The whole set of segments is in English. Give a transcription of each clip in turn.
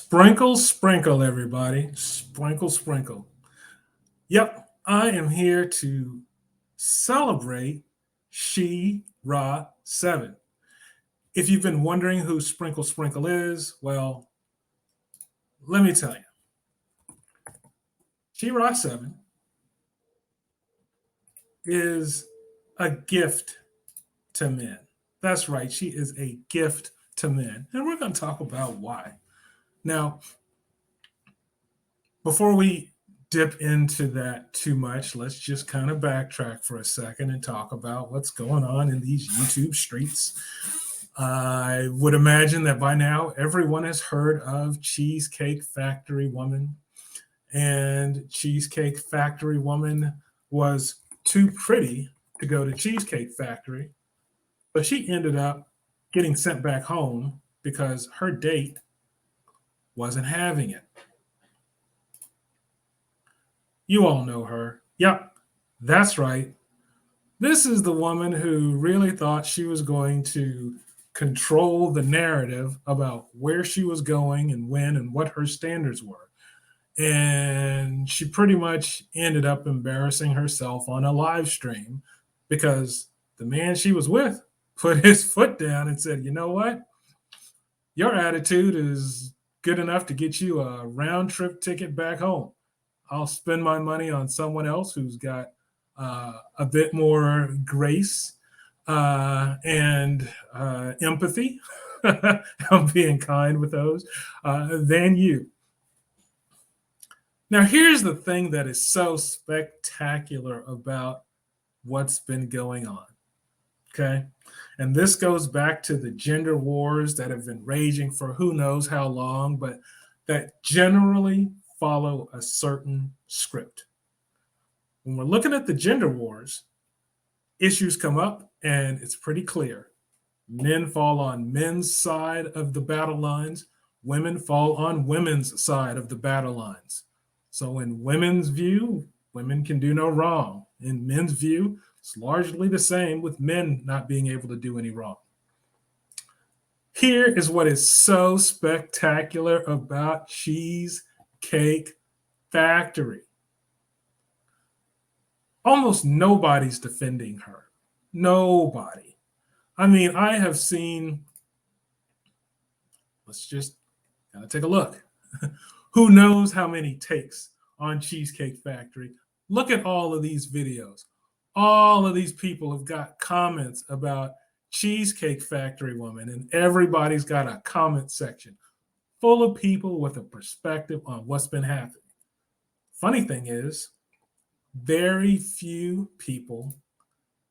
Sprinkle, sprinkle, everybody. Sprinkle, sprinkle. Yep, I am here to celebrate Shera 7. If you've been wondering who Sprinkle Sprinkle is, well, let me tell you. Shera 7 is a gift to men. That's right, she is a gift to men. And we're going to talk about why. Now, before we dip into that too much, let's just kind of backtrack for a second and talk about what's going on in these YouTube streets. I would imagine that by now everyone has heard of Cheesecake Factory Woman. And Cheesecake Factory Woman was too pretty to go to Cheesecake Factory, but she ended up getting sent back home because her date wasn't having it. You all know her. Yep, that's right. This is the woman who really thought she was going to control the narrative about where she was going and when and what her standards were. And she pretty much ended up embarrassing herself on a live stream because the man she was with put his foot down and said, you know what? Your attitude is good enough to get you a round trip ticket back home. I'll spend my money on someone else who's got a bit more grace and empathy. I'm being kind with those than you. Now, here's the thing that is so spectacular about what's been going on. Okay. And this goes back to the gender wars that have been raging for who knows how long, but that generally follow a certain script. When we're looking at the gender wars, issues come up and it's pretty clear. Men fall on men's side of the battle lines, women fall on women's side of the battle lines. So in women's view, women can do no wrong. In men's view, it's largely the same with men not being able to do any wrong. Here is what is so spectacular about Cheesecake Factory. Almost nobody's defending her. Nobody. I mean, I have seen, let's just kind of take a look. Who knows how many takes on Cheesecake Factory? Look at all of these videos. All of these people have got comments about Cheesecake Factory Woman, and everybody's got a comment section full of people with a perspective on what's been happening. Funny thing is, very few people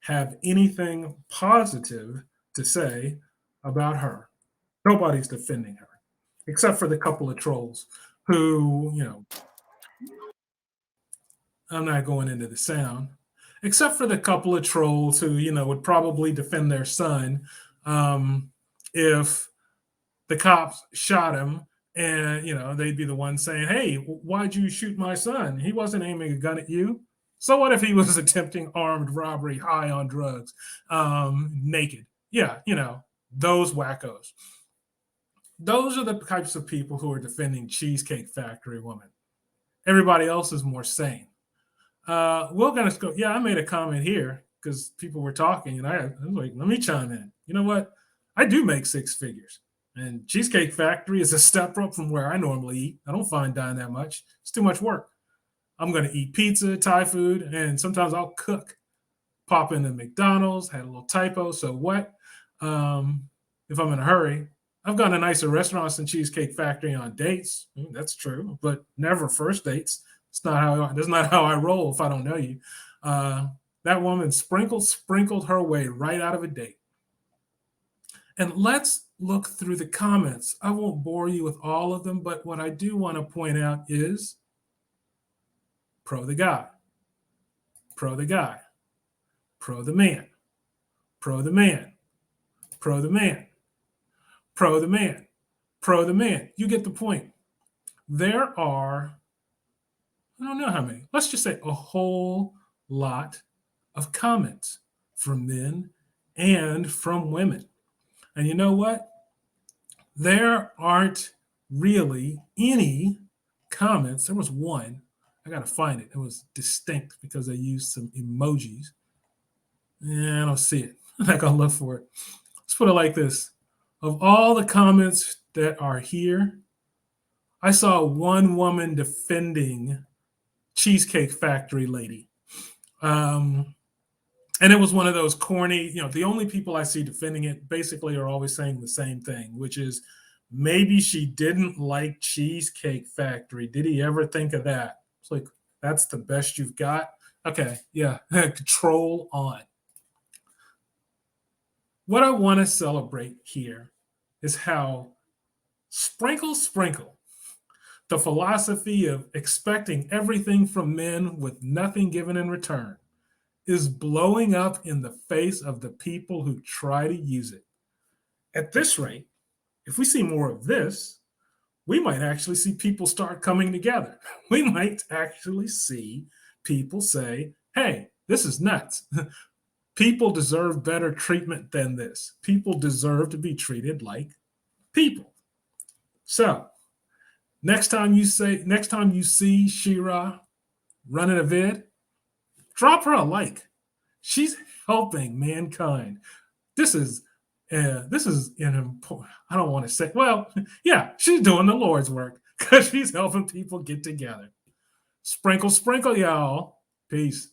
have anything positive to say about her. Nobody's defending her, except for the couple of trolls who, I'm not going into the sound, except for the couple of trolls who, would probably defend their son if the cops shot him and, they'd be the one saying, hey, why'd you shoot my son? He wasn't aiming a gun at you. So what if he was attempting armed robbery, high on drugs, naked? Yeah, those wackos. Those are the types of people who are defending Cheesecake Factory Woman. Everybody else is more sane. We're going to go. Yeah, I made a comment here because people were talking, and I was like, let me chime in. You know what? I do make six figures, and Cheesecake Factory is a step up from where I normally eat. I don't find dine that much. It's too much work. I'm going to eat pizza, Thai food, and sometimes I'll cook. Pop into McDonald's, had a little typo. So what? If I'm in a hurry, I've gone to nicer restaurants than Cheesecake Factory on dates. That's true, but never first dates. That's not how I roll if I don't know you. That woman sprinkled her way right out of a date. And let's look through the comments. I won't bore you with all of them, but what I do want to point out is pro the guy, pro the guy, pro the man, pro the man, pro the man, pro the man, pro the man. You get the point. There are, I don't know how many, let's just say a whole lot of comments from men and from women. And you know what? There aren't really any comments. There was one. I got to find it. It was distinct because they used some emojis. Yeah, I don't see it. I'm not going to look for it. Let's put it like this. Of all the comments that are here, I saw one woman defending Cheesecake Factory lady. And it was one of those corny, the only people I see defending it basically are always saying the same thing, which is maybe she didn't like Cheesecake Factory. Did he ever think of that? It's like, that's the best you've got? Okay, yeah, control on. What I want to celebrate here is how sprinkle, the philosophy of expecting everything from men with nothing given in return, is blowing up in the face of the people who try to use it. At this rate, if we see more of this, we might actually see people start coming together. We might actually see people say, hey, this is nuts. People deserve better treatment than this. People deserve to be treated like people. So, next time you see Shera running a vid, drop her a like. She's helping mankind. This is an important. I don't want to say. Well, yeah, she's doing the Lord's work because she's helping people get together. Sprinkle, y'all. Peace.